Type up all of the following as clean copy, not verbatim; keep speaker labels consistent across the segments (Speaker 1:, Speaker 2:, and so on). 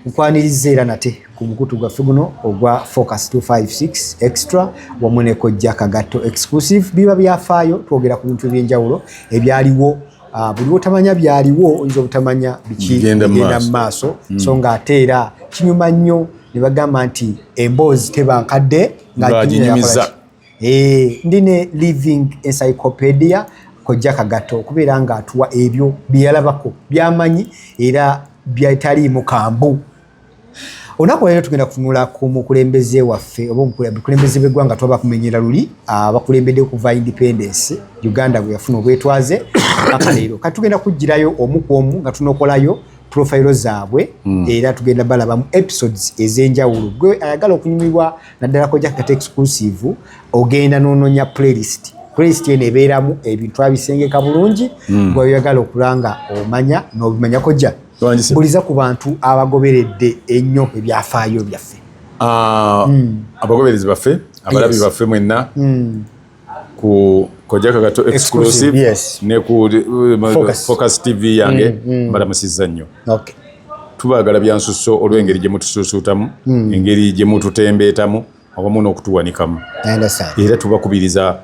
Speaker 1: nkwaniriza era nate ku mukutu gwaffe guno ogwa Focus 256 extra wamu ne Kojja Kagato exclusive. Biba byafaayo twogera ku bintu ebyenjawulo ebyaliwo, buli otamanya byaliwo oyinza obutamanya bigenda mu maaso. So ng'ate era kinyuma nnyo ne bagamba nti emboozi teba nkadde
Speaker 2: ng'aginyumiza.
Speaker 1: Ndine living encyclopedia Kojja Kagato okubeera ng'atuwa ebyo byeyalabako byamanyi era byataliimu kambu. Olunaku leero tugenda kutunula ku mukulembeze waffe oba omukulembeze b'eggwanga twaba kumenyera luli abakulembedde okuva independence Uganda bwe yafuna obwetwaze paka leero. Kati tugenda kujjirayo omu ku omu nga tunokolayo profile zaabwe era tugenda balabamu episodes ez'enjawulo. Gwe ayagala okunyumirwa naddala Kojja Kagato exclusive ogenda n'ononya playlist eno ebeeramu ebintu abisengeka bulungi bw'oyagala okulanga omanya n'obimanya. Kojja buliza ku bantu abagoberedde ennyo ebyafaayo byaffe.
Speaker 2: Abagoberezi baffe abalabi baffe mwenna ku Kojja Kagato exclusive ne ku Focus TV yange mbalamusizza nnyo. Tubaagala byansusso olw'engeri gye mutusuusuutamu, engeri gye mututembeetamu awamu n'okutuwanikamu. Era tubakubiriza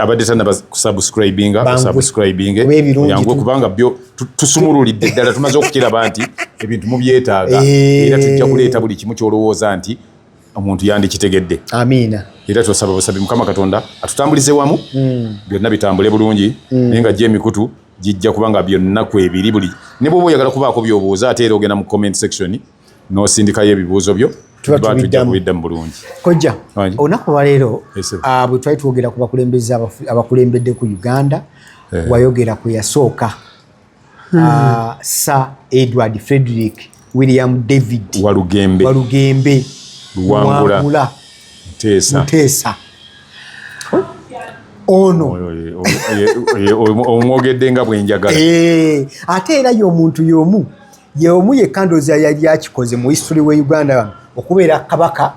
Speaker 2: abadde tana subscribing yangu kubanga byo tusumululidde ddala tumaze okukiraba nti ebintu mubyetaaga era tujja kuleeta buli kimu kyolowooza nti omuntu yandikitegedde.
Speaker 1: Amiina.
Speaker 2: Era tusaba busabi Mukama Katonda atutambulize wamu byonna bitambule bulungi naye nga gye emikutu gijja kubanga byonna kwebiri buli ne bw'oba oyagala kubaako by'obuuza ate era ogenda mu comment section n'osindikayo ebibuuzo byo tujja kubiddamu bulungi.
Speaker 1: Kojja olunaku lwa leero bwe twali twogera ku bakulembeze abakulembedde ku Uganda wayogera ku yasooka Sir Edward Frederick William David Walugembe Luwangula Muteesa ono omwogedde nga bwenjagala. Ate era y'omuntu y'omu yekka ndowooza yali akikoze mu history we Uganda okubeera kabaka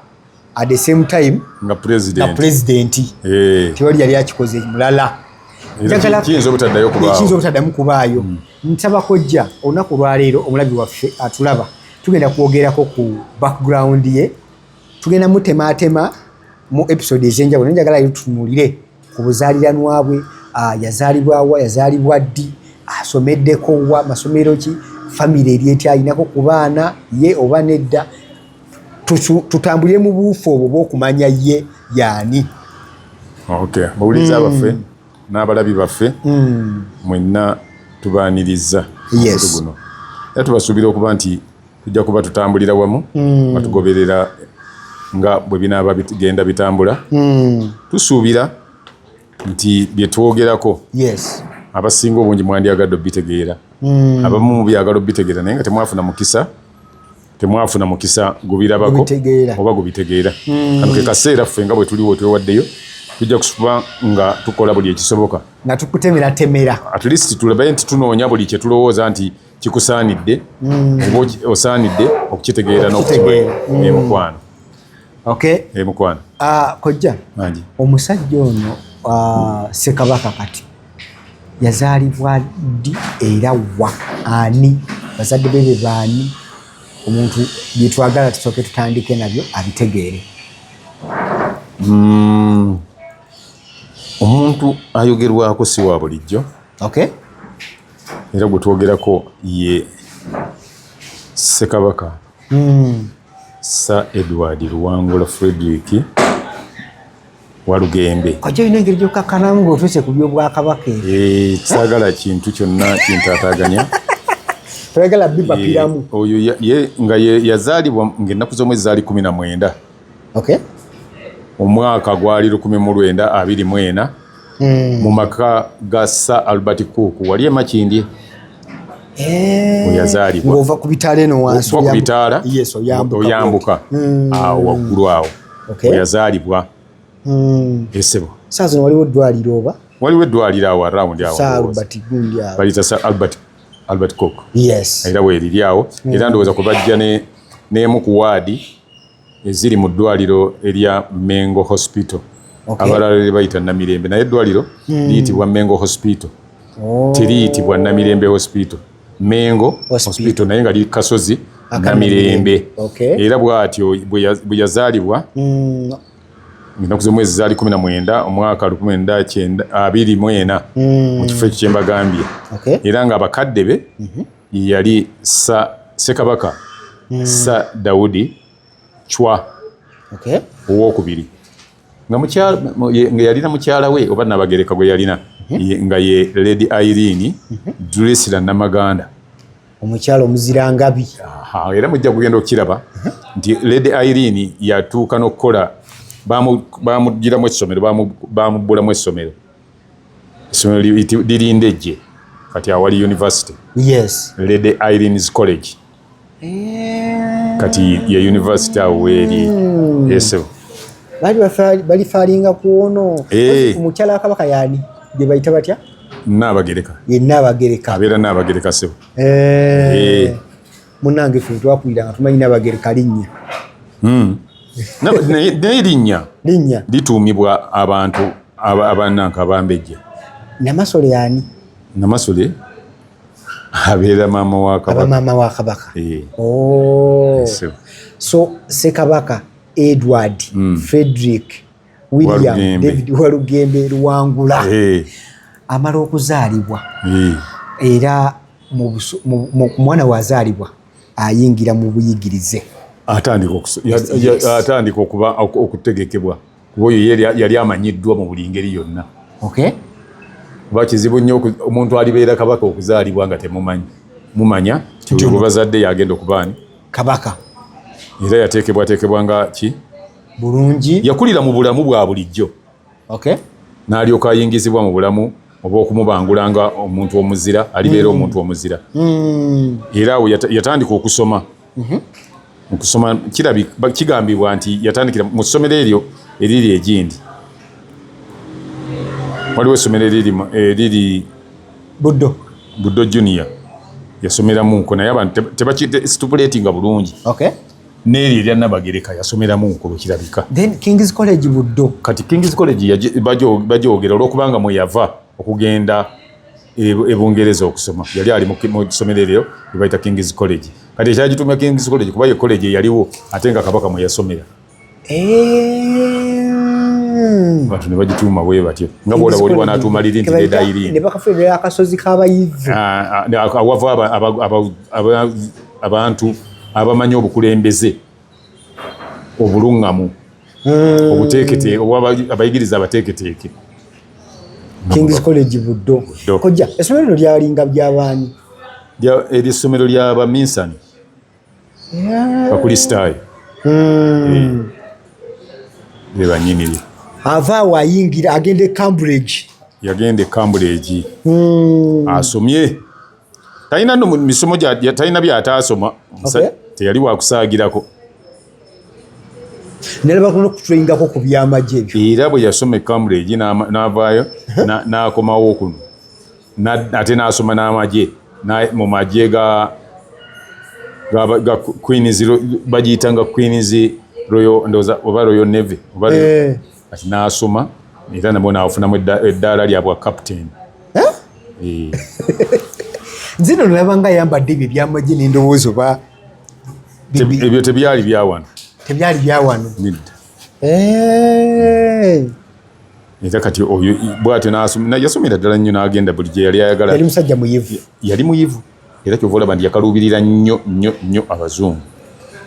Speaker 1: at the same time
Speaker 2: nga president.
Speaker 1: Tewali yali akikoze mulala.
Speaker 2: Kiyinza
Speaker 1: obutaddamu kubaayo. Nsaba Kojja olunaku lwa leero omulabi waffe atulaba tugenda kwogerako ku background ye, tugenda mutemaatema mu episode ez'enjawulo. Njagala tutunuulire ku buzaaliranwa bwe, yazaalibwa wa, yazaalibwa ddi, asomeddeko wa, masomero ki, famire eri etya, ayinako ku baana ye oba nedda. Tutambulire mu buufu obwo bw'okumanya ye yaani.
Speaker 2: Bawuliza baffe n'abalabi baffe mwenna tubaaniriza guno era tubasuubira okuba nti tujja kuba tutambulira wamu batugoberera nga bwe binaaba bigenda bitambula. Tusuubira nti bye twogerako abasinga obungi mwandyagadde obitegeera, abamu mubyagala obitegeera naye nga temwafuna mukisa gubirabako oba gubitegeera. Kano ke kaseera ffe nga bwe tuliwo twewaddeyo tujja kusuba nga tukola buli ekisoboka
Speaker 1: nga tukutemera
Speaker 2: at least tulabe nti tunoonya buli kye tulowooza nti kikusaanidde oba osaanidde okukitegeera n'okukimanya. Mukwano mukwano.
Speaker 1: Kojja omusajja ono Ssekabaka kati yazaalibwa ddi era wa, ani, bazadde be baani? Omuntu bye twagala tusooke tutandike nabyo abitegeere.
Speaker 2: Omuntu ayogerwako si wa bulijjo. Era gwe twogerako ye Ssekabaka Sir Edward Luwangula Frederick Walugembe.
Speaker 1: Kojja olina engeri gy'okakkanamu ng'otuuse ku by'obwakabaka.
Speaker 2: Saagala kintu kyonna kintaataaganya.
Speaker 1: Twagala bibapiramu.
Speaker 2: Oyo nga yazaalibwa ng'ennaku z'omwezi zaali 19. Omwaka gwali 1924 mu maka ga Sir Albert Cook wali emakindye. Yazaalibwa
Speaker 1: ng'ova ku bitaala eno wansi
Speaker 2: oyambuka awo waggulu awo yazaalibwa. Esebo
Speaker 1: saa zino waliwo eddwaliro oba
Speaker 2: waliwo eddwaliro awo around awo balita Sir Albert Cook era weeriri awo. Era ndowooza kwe bajja n'emu ku waadi eziri mu ddwaliro erya Mengo Hospital. Abalala bayita Namirembe naye eddwaliro liyitibwa Mengo Hospital, teriyitibwa Namirembe Hospital. Mengo Hospital naye nga li Kasozi na Mirembe. Era bwatyo bwe yazaalibwa ennaku z'omwezi zaali 19 omwaka 1924 mu kifo ekyo kye mbagambye. Era nga abakadde be yali Ssekabaka Sir Daudi Chwa owookubiri nga yalina mukyala we oba Nabagereka gwe yalina nga ye Lady Irene Drusilla Namaganda,
Speaker 1: omukyala omuzirangabi.
Speaker 2: Era mujja kugenda okukiraba nti Lady Irene yatuuka n'okukola bamugiramu essomero bamubbulamu essomero lirindejje kati awali university. Lady Irene's College kati ya university awo weeri.
Speaker 1: Balifaalinga kuono omukyala wa Kabaka yaani gye bayita batya?
Speaker 2: Nabagereka.
Speaker 1: Ye Nabagereka.
Speaker 2: Abeera Nabagereka sebo.
Speaker 1: Munnange ffe twakulira nga tumanyi Nabagereka linnya.
Speaker 2: Naye linnya lituumibwa abantu abannanka abambejja.
Speaker 1: Namasole yaani?
Speaker 2: Namasole abeera maama wa Kabaka.
Speaker 1: Aba maama wa Kabaka. So Ssekabaka Edward Frederick William David Walugembe Luwangula amala okuzaalibwa era mwana wazaalibwa ayingira mu buyigirize
Speaker 2: atandika okuba okutegekebwa kuba oyo yali amanyiddwa mu buli ngeri yonna. Kuba kizibu nnyo omuntu alibeera kabaka okuzaalibwa nga temumanya nti bazadde yagenda okubaani
Speaker 1: kabaka.
Speaker 2: Era yateekebwateekebwa nga ki
Speaker 1: bulungi,
Speaker 2: yakulira mu bulamu bwa bulijjo n'alyoka ayingizibwa mu bulamu oba okumubangula nga omuntu omuzira alibeera omuntu omuzira. Era awo yatandika okusoma. Okusoma kigambibwa nti yatandikira mu ssomero eryo eriri egindi. Waliwo essomero eriri Buddo Junior yasomeramu nko naye abantu tebakitipulatinga bulungi. N'eri erya Nabagereka yasomeramu nko kirabika.
Speaker 1: Then King's College Buddo.
Speaker 2: Kati King's College bagyogera olw'okubanga mwe yava okugenda e Bungereza okusoma. Yali ali mu ssomero eryo lye bayita King's College. Kati ekyagituma King's College kuba ye college yaliwo ate nga Kabaka mwe yasomera. Abantu ne bagituuma bwe batyo. Nga bw'olaba oli wanaatuuma liri nti Lady Irene.
Speaker 1: Ne bakafuulira akasozi k'abayivu.
Speaker 2: Awava abantu abamanyi obukulembeze obuluŋŋamu obuteekete abayigiriza abateeketeeke.
Speaker 1: King's College Buddo. Kojja essomero lino lyalinga by'abaani?
Speaker 2: Eryo essomero ly'Abaminsani Bakristaayo. Be bannyiniri. Ava
Speaker 1: wayingira agenda e Cambridge.
Speaker 2: Yagenda e Cambridge. Asomye. Talina no misomo talina by'ataasoma. Teyali wakusaagirako.
Speaker 1: Nelaba kuno kutraingako ku by'amagye ebyo.
Speaker 2: Era bwe yasoma e Cambridge n'avaayo n'akomawo kuno. Ate n'asoma n'amagye mu magye ga Queen's bagiyitanga Queen's Royal ndoza oba Royal Navy oba ati n'asoma era nabwo n'afunamu eddaala lyabwa captain.
Speaker 1: Nzino nalabanga yambadde ebyo by'amagye n'endowooza oba
Speaker 2: ebyo tebyali byawano.
Speaker 1: Tebyali byawano.
Speaker 2: Era kati oyo bw'atyo n'asoma yasomera ddala nnyo n'agenda buli gye yali ayagala.
Speaker 1: Yali musajja muyivu.
Speaker 2: Yali muyivu era kyova olaba nti yakaluubirira nnyo Abazungu.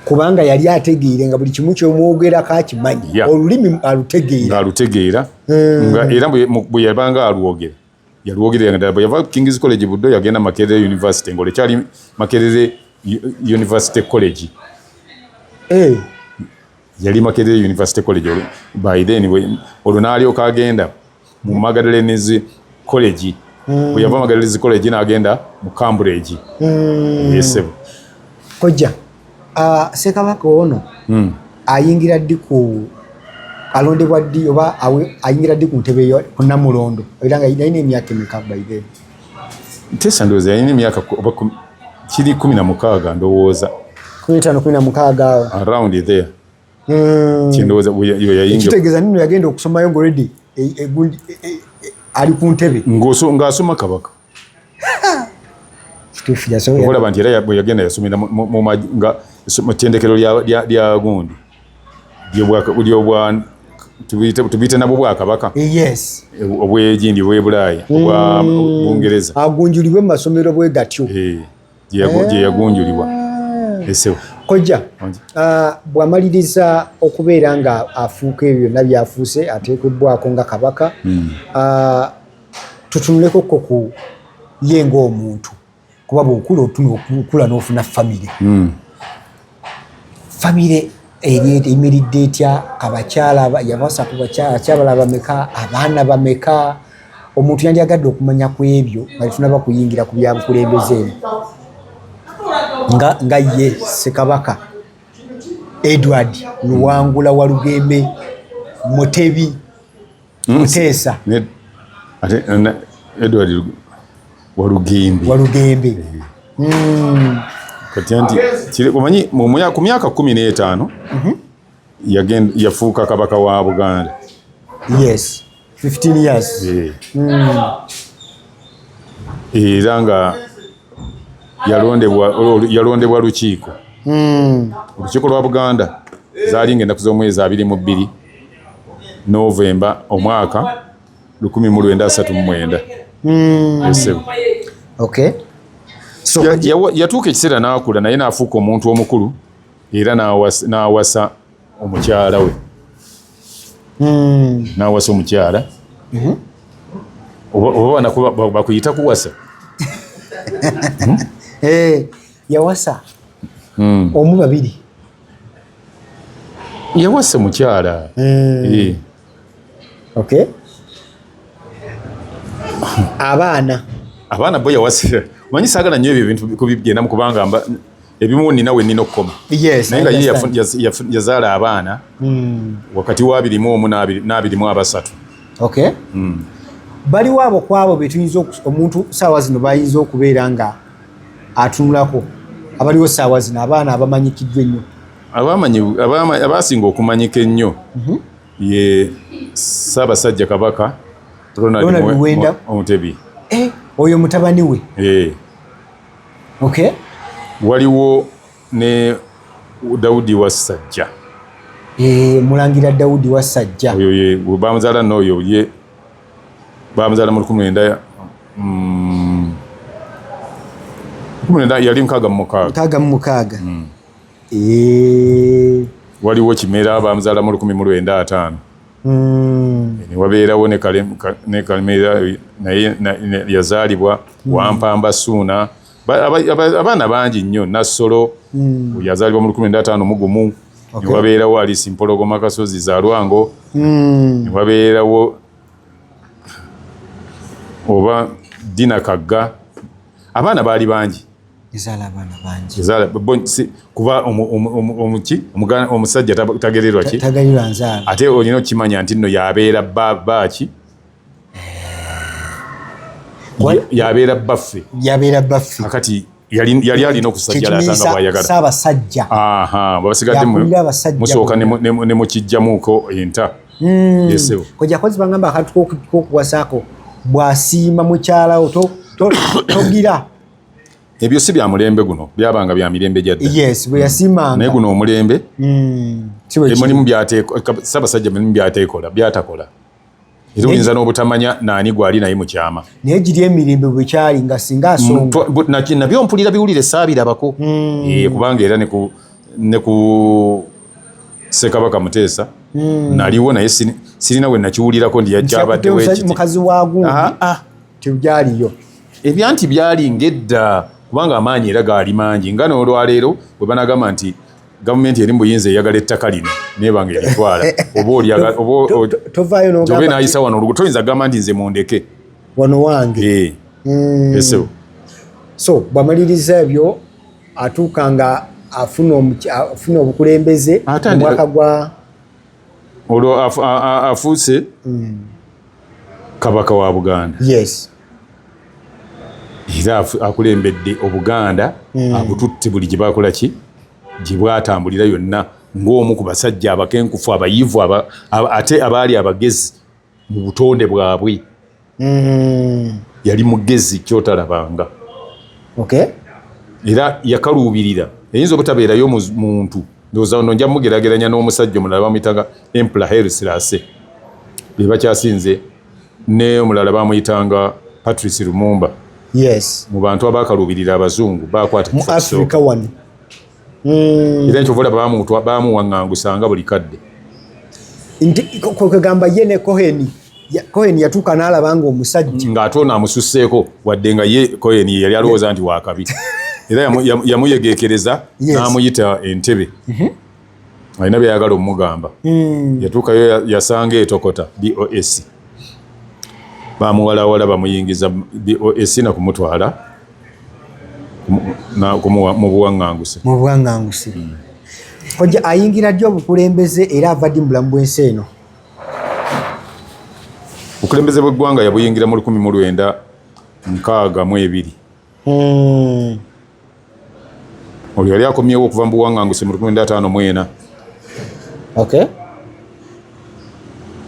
Speaker 1: Kubanga yali ategeera nga buli kimu ky'omwogerako akimanyi. Olulimi
Speaker 2: alutegeera. Era bwe yabanga alwogera yalwogerera nga bwe yava King's College Buddo yagenda Makerere University ng'olwo ekyali Makerere University College. Yali Makerere University College by then olwo n'alyoka agenda mu Magdalene's College. Bwe yava Magdalene's College n'agenda mu Cambridge.
Speaker 1: Kojja Ssekabaka ono ayingira ddi ku alondebwa ddi oba ayingira ddi ku ntebe ku Namulondo era nga yalina emyaka emeka by then?
Speaker 2: Tesa ndowooza yalina emyaka kiri 16 ndowooza.
Speaker 1: 15-16
Speaker 2: around there. Kindowooza yo yayingira.
Speaker 1: Kitegeeza nino yagenda okusomayo ng'oledi ali ku ntebe.
Speaker 2: Ng'asoma Kabaka. okulaba nti era bwe yagenda yasomera mu ttendekero lya gundi tubiyite nabwo bwakabaka obwegindi bwebulaaya obwa bungereza
Speaker 1: agunjulibwe mu masomero bwe gatyo
Speaker 2: gye yagunjulibwa esewo
Speaker 1: kojja bw'amaliriza okubeera nga afuuka ebyo byonna byafuuse ateekebbwako nga kabaka tutunulekokko ku ye ng'omuntu kuba bw'okula okula n'ofuna famire famire eyimiridde etya abakyala yabasa ku bakyala bameka abaana bameka omuntu yandyagadde okumanya ku ebyo nga tunaba kuyingira ku byabukulembeze nga ye Ssekabaka Edward Luwangula Walugembe Mutebi Muteesa
Speaker 2: Edward Walugembe kati anti omanyi ku myaka 15 yafuuka kabaka wa Buganda.
Speaker 1: Yes, 15 years.
Speaker 2: Era nga yalondebwa lukiiko olukiiko lwa Buganda zaali ng'ennaku z'omwezi 22 Novemba omwaka 1939.
Speaker 1: Okay.
Speaker 2: So yatuuka ekiseera n'akula naye n'afuuka omuntu omukulu era n'awasa omukyala we. N'awasa omukyala. Oba bakuyita kuwasa.
Speaker 1: Yawasa omu babiri.
Speaker 2: Yawasa mukyala.
Speaker 1: Okay. Abaana
Speaker 2: bo yawasa. Manyi saagala nnyo ebyo ebintu kubigenda kubanga ebimu nina we nnina okukoma. Naye nga ye yazaala abaana wakati wa 21 na 23.
Speaker 1: Baliwo abo kwabo betuyinza omuntu saawa zino bayinza okubeera nga atunulako abaliwo saawa zino abaana abamanyikiddwa ennyo
Speaker 2: abasinga okumanyika ennyo ye Ssaabasajja Kabaka Ronald Muwenda Omutebi.
Speaker 1: Oyo mutabani we. Okay.
Speaker 2: Waliwo ne Daudi Wassajja.
Speaker 1: Mulangira Daudi Wassajja.
Speaker 2: Oyo ye bamuzaala n'oyo ye bamuzaala mu 19 yali
Speaker 1: 66.
Speaker 2: Waliwo Kimera bamuzaala mu 1905. Ne wabeerawo ne Kalemera naye yazaalibwa Wampamba Suuna. Abaana bangi nnyo. Nassolo yazaalibwa mu 1951. Ne wabeerawo Alisi Mpologoma Kasozi za Lwango. Ne wabeerawo oba Dina Kagga. Abaana baali bangi. Kuba omusajja tagererwa ki? Ate olina okimanya nti nno yabeera baaki? Yabeera baffe. Kakati yali alina okusajjala atanga bw'ayagala.
Speaker 1: Ssaabasajja.
Speaker 2: Basigadde musooka ne mukijjamuuko enta.
Speaker 1: Kojja kozi bangamba akantu k'okuwasaako bw'asiima mukyalawo togira.
Speaker 2: Ebyo si bya mulembe guno byabanga bya mirembe gyadda.
Speaker 1: Yes, bwe yasimanga.
Speaker 2: Naye guno omulembe mulimu Ssaabasajja mulimu byatakola. Era oyinza n'obutamanya naani gwali naye mu kyama.
Speaker 1: Naye giri emirembe bwe kyali nga singa asonga.
Speaker 2: Nabyo mpulira biwulire saabirabako. Kubanga era ne ku Ssekabaka Muteesa naliwo naye sirina we nakiwulirako ndi yajjabadde wekiti.
Speaker 1: Mukazi wa gundi tebyaliyo.
Speaker 2: Ebyanti byali ng'edda kubanga amaanyi era gaali mangi nga n'olwaleero bwe banagamba nti gavumenti eri mu buyinza eyagala ettaka lino nebanga eritwala oba naayisa wano olugo toyinza gamba nti nze mundeke
Speaker 1: wano wange. So bw'amaliriza ebyo atuuka nga afuna obukulembeze mu mwaka gwa
Speaker 2: olwo afuuse kabaka wa Buganda.
Speaker 1: Yes.
Speaker 2: Era akulembedde Obuganda abututte buli gye bakola ki gye bwatambulira yonna ng'omu ku basajja abakenkufu abayivu ate abaali abagezi mu butonde bwabwe. Yali mugezi kyotalabanga.
Speaker 1: Okay.
Speaker 2: era yakaluubirira eyinza obutabeerayo muntu ndowooza ono nja mugerageranya n'omusajja omulala bamuyitanga Emperor Haile Selassie be bakyasinze ne omulala bamuyitanga Patrice Lumumba.
Speaker 1: Yes.
Speaker 2: Mu bantu abakaluubirira abazungu bakwata
Speaker 1: mu Africa wano.
Speaker 2: Era ekyo vola bamuwaŋŋangusanga buli kadde.
Speaker 1: Kwegamba ye ne Cohen yatuuka n'alaba nga omusajja
Speaker 2: ng'ate ono amususseeko wadde nga ye Cohen yali alowooza nti wakabi era yamuyegeekereza n'amuyita entebe alina byayagala omugamba. Yatuukayo yasanga etokota BOS bamuwalawala bamuyingiza BOS na kumutwala mu buwaŋŋanguse. Kojja ayingira ddi obukulembeze era ava ddi mu bulamu bw'ensi eno? Obukulembeze bw'eggwanga yabuyingira mu 1962. Olwo yali akomyewo okuva mu buwaŋŋanguse mu 1954.
Speaker 1: Okay.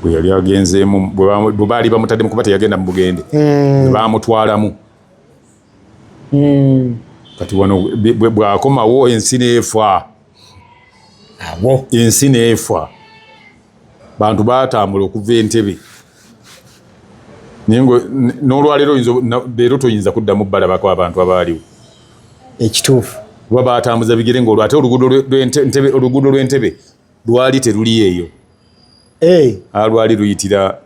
Speaker 2: Bwe yali agenzeemu bwe baali bamutadde mu kuba teyagenda mu Bugende baamutwalamu. Kati wano bw'akomawo ensi n'efa. Ensi n'efa. Bantu baatambula okuva Entebbe. N'olwaleero leero toyinza kuddamu balabako abantu abaaliwo.
Speaker 1: Ekituufu.
Speaker 2: Kuba baatambuza bigere ng'olwo ate oluguudo lw'Entebbe lwali teruli eyo. Lwali luyitira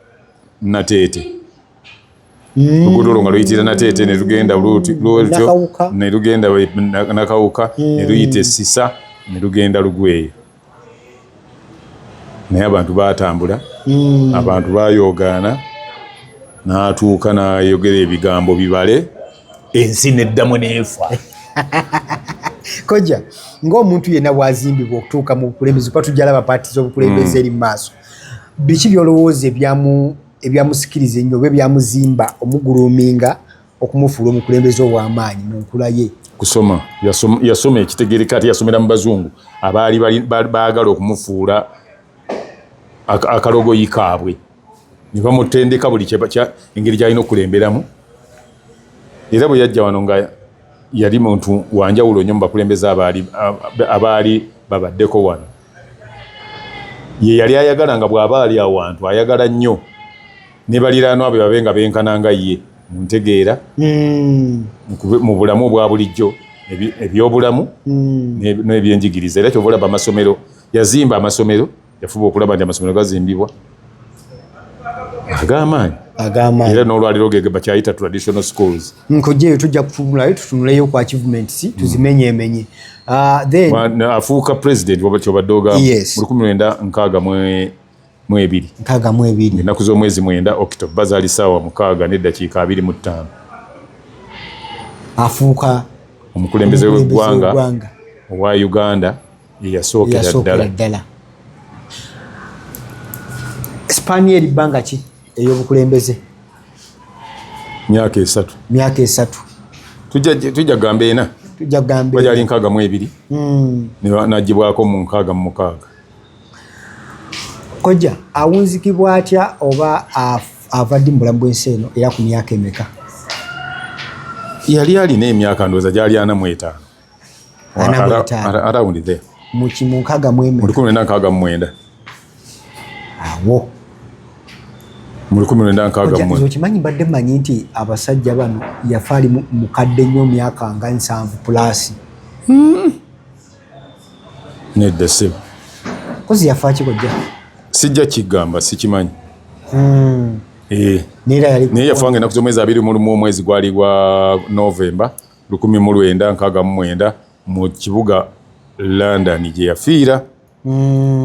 Speaker 2: Nateete. Oluguudo olwo nga luyitira Nateete ne lugenda lwotyo ne lugenda Nakawuka ne luyita Essisa ne lugenda Lugweyo. Naye abantu baatambula, abantu baayoogaana, n'atuuka n'ayogera ebigambo bibale, ensi n'eddamu n'efa.
Speaker 1: Kojja, ng'omuntu yenna bw'azimbibwa okutuuka mu bukulembeze kuba tujja laba paati z'obukulembeze eri mu maaso. Biki by'olowooza ebyamusikiriza ennyo oba ebyamuzimba omuguluuminga okumufuula omukulembeze ow'amaanyi mu nkula ye?
Speaker 2: Kusoma. Yasoma ekitegereka ate yasomera mu bazungu abaali baagala okumufuula akalogoyi kaabwe. Ne bamutendeka buli engeri gy'alina okulemberamu. Era bwe yajja wano nga yali muntu wanjawulo nnyo mu bakulembeze abaali babaddeko wano. Ye yali ayagala nga bw'aba ali awantu ayagala nnyo ne baliraanwa be babe nga benkana nga ye mu ntegeera mu bulamu obwa bulijjo ebyobulamu n'ebyenjigiriza. Era kyova olaba amasomero yazimba amasomero yafuba okulaba nti amasomero gazimbibwa ag'amaanyi era n'olwaliro ge bakyayita traditional schools.
Speaker 1: Nkojjeeyo tujja kutunulayo tutunuleyo ku achievements tuzimenyeemenye.
Speaker 2: Afuuka president wabadde ogamba mu 1962 ennaku z'omwezi 9 October bazaali ssaawa 6 n'eddakiika 25
Speaker 1: afuuka
Speaker 2: omukulembeze w'eggwanga owa Uganda eyasookera ddala.
Speaker 1: Spaniya eri bbanga ki ey'obukulembeze?
Speaker 2: Myaka 3.
Speaker 1: Myaka 3.
Speaker 2: Tujja gamba ena.
Speaker 1: Tujja gamba
Speaker 2: ena. Bajali 62. N'agibwako mu 66.
Speaker 1: Kojja awunzikibwa atya oba avadde mu bulamu bw'ensi eno era ku myaka emeka?
Speaker 2: Yali alina emyaka ndowooza gyali 45. Around there.
Speaker 1: Mu 1969. Awo.
Speaker 2: Mu 1969.
Speaker 1: Okimanyi mbadde mmanyi nti abasajja bano yafa ali mukadde nnyo myaka nga 7 plus.
Speaker 2: Nedda ssebo.
Speaker 1: Kozi yafa ki kojja?
Speaker 2: Sijja kigamba sikimanyi.
Speaker 1: Naye
Speaker 2: yafanga ennaku z'omwezi 21 omwezi gwali gwa November 1969 mu kibuga London gye yafiira.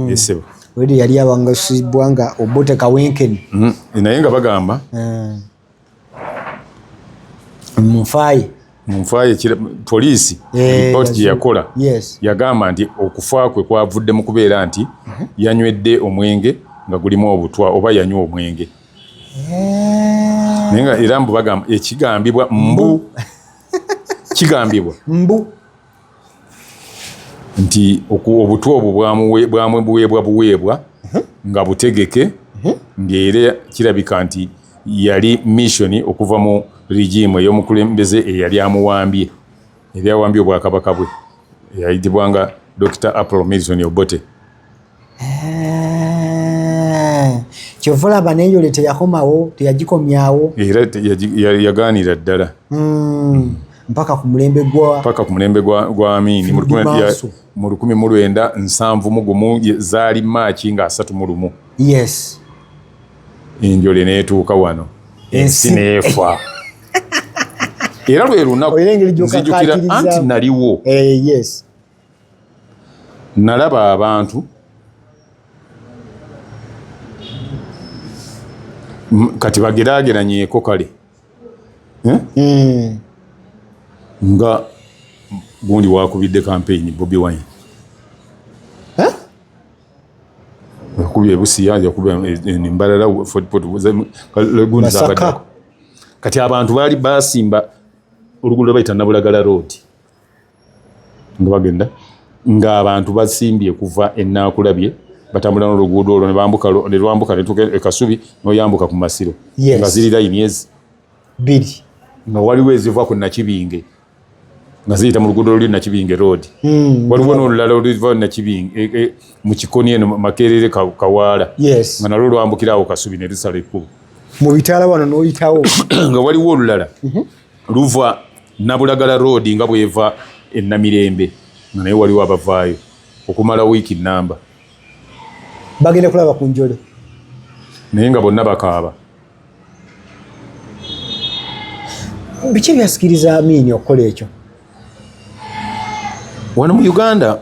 Speaker 2: Esebo.
Speaker 1: Wedi yali abangasibwa nga Obote Kawenkeni.
Speaker 2: Naye nga bagamba
Speaker 1: Mufaayi
Speaker 2: poliisi report gye yakola yagamba nti okufa kwe kwavudde mu kubeera nti yanywedde omwenge nga gulimu obutwa oba yanywa omwenge. Naye nga era mbu bagamba ekigambibwa mbu kigambibwa
Speaker 1: mbu
Speaker 2: nti obutwa obwo buweebwa nga butegeke ng'era kirabika nti yali mission okuva mu regime ey'omukulembeze eyali amuwambye. eryawambye obwakabaka bwe yayitibwanga Dr. Apollo Milton Obote.
Speaker 1: Kyova olaba n'enjole teyakomawo teyagikomyawo
Speaker 2: era yagaanira ddala
Speaker 1: mpaka ku mulembe
Speaker 2: gwa Amin mu 1971 zaali Maachi nga 31.
Speaker 1: Yes.
Speaker 2: Enjole neetuuka wano ensi neefa era lwe lunaku nzijukira anti naliwo.
Speaker 1: Yes.
Speaker 2: Nalaba abantu kati bageraageranyeko kale nga gundi wakubidde campaign Bobi Wine yakubye Busia yakubye Mbarara gundi zabadde kati abantu baali basimba oluguudo bayita Nabulagala Road nga bagenda nga abantu basimbye kuva Ennakulabye batambula n'oluguudo olwo ne lwambuka ne tuke Kasubi n'oyambuka ku Masiro nga ziri layini ezi
Speaker 1: bbiri
Speaker 2: nga waliwo eziva ku Nakibinge nga ziyita mu luguudo luli Nakibinge Road. Waliwo n'olulala oluva Nakibinge mu Kikoni eno Makerere Kawaala nga nalwo lwambukirawo Kasubi ne lusala ekkubo
Speaker 1: mu bitaala wano n'oyitawo
Speaker 2: nga waliwo olulala luva Nabulagala Road nga bweva Namirembe nga naye waliwo abavaayo okumala wiiki nnamba
Speaker 1: bagenda kulaba ku njole
Speaker 2: naye nga bonna bakaaba.
Speaker 1: Biki byasikiriza Amin okukola ekyo
Speaker 2: wano mu Uganda?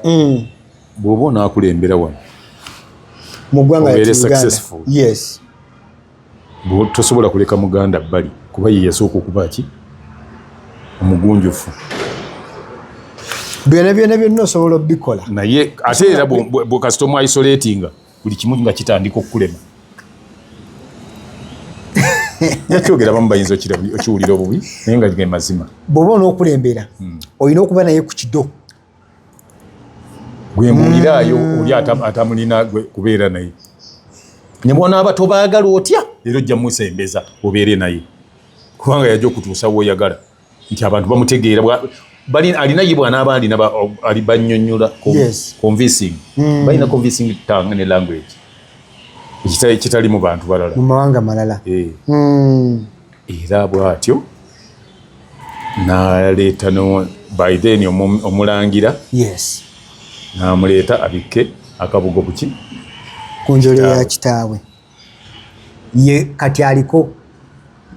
Speaker 2: Bw'oba onaakulembera wano
Speaker 1: mu ggwanga
Speaker 2: obeere successful,
Speaker 1: yes,
Speaker 2: tosobola kuleka muganda bbali kuba ye yasooka okuba ki omugunjufu.
Speaker 1: byonna osobola obikola
Speaker 2: naye ate era bwekasita omu isolatinga buli kimu nga kitandika okukulema. Nakyogera bamu bayinza okiwulira obubi naye nga ge mazima.
Speaker 1: Bw'oba onookulembera olina okuba naye ku kido
Speaker 2: gwe muwuliraayo oli atamulina kubeera naye ne bw'onaaba tobaagala otya era ojja musembeza obeere naye kubanga yajja okutuusa w'oyagala nti abantu bamutegeera alina ye bw'anaaba alina bannyonnyola convincing balina convincing tongue ne language ekitali mu bantu balala
Speaker 1: mu mawanga malala.
Speaker 2: Era bw'atyo n'aleeta by then omulangira n'amuleeta abikke akabugo buki
Speaker 1: ku njole ya kitaawe ye kati aliko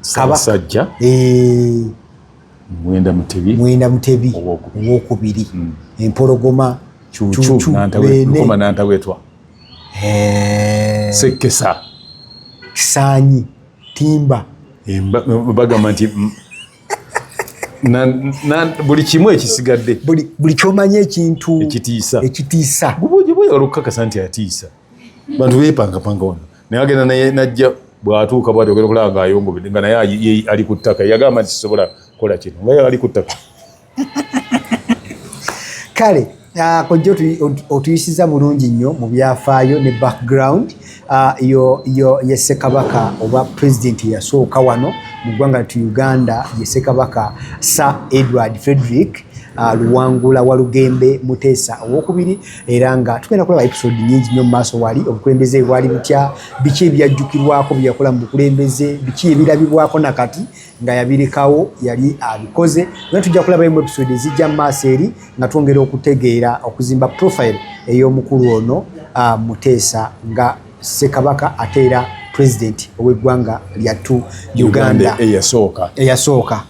Speaker 2: Ssaabasajja Mwenda Mutebi
Speaker 1: owokubiri empologoma
Speaker 2: Cuucu Nantawetwa Sekesa
Speaker 1: Kisaanyi Timba
Speaker 2: bagamba nti buli kimu ekisigadde
Speaker 1: buli kyomanya ekintu
Speaker 2: ekitiisa bwe olukakasa nti atiisa bantu beepangapanga wano naye agenda naye najja bw'atuuka bw'ati ogenda okulaba ng'ayongobedde nga naye ali ku ttaka yagamba nti sisobola kukola kino nga ali ku ttaka.
Speaker 1: Kale kojja otuyisiza bulungi nnyo mu byafaayo ne background ye Ssekabaka oba president eyasooka wano mu ggwanga lyattu Uganda ye Ssekabaka Sir Edward Frederick Luwangula Walugembe Muteesa owokubiri, era nga tugenda kulaba episode nyingi nnyo mu maaso wali obukulembeze bwali butya, biki ebyajjukirwako bye yakola mu bukulembeze, biki ebirabibwako nakati nga yabirekawo yali abikoze. Naye tujja kulaba mu episode ezijja mu maaso eri nga twongera okutegeera okuzimba profile ey'omukulu ono Muteesa nga Ssekabaka ate era president ow'eggwanga lyattu Uganda eyasooka.